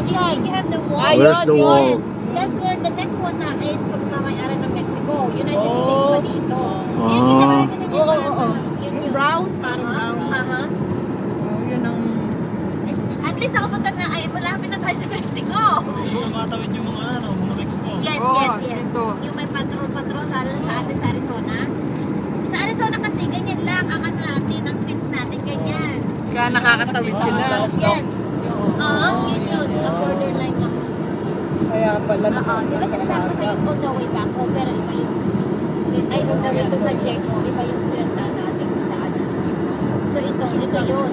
saan? You have the wall. Where's the wall? That's where the next one na is pagmamayari ng Mexico. United States pa dito. Yung kinakain din Yung brown? Parang brown. Yun ang... At least nakapunta na, ay malapit na tayo sa Mexico. Matawid yung mga Mexico. Yes. Ito. Yung may patrol lalo sa atin sa Arizona. Sa Arizona kasi ganyan lang ang ano natin, ang fence natin ganyan. Kaya nakakatawid sila. Yes. Yun. Ang borderline na. Kaya pala Di ba sinasabi ko sa'yo all the way back home, pero iba yung ay all the way to sa Checo, iba yung pinagdaan natin daanan. So ito yun.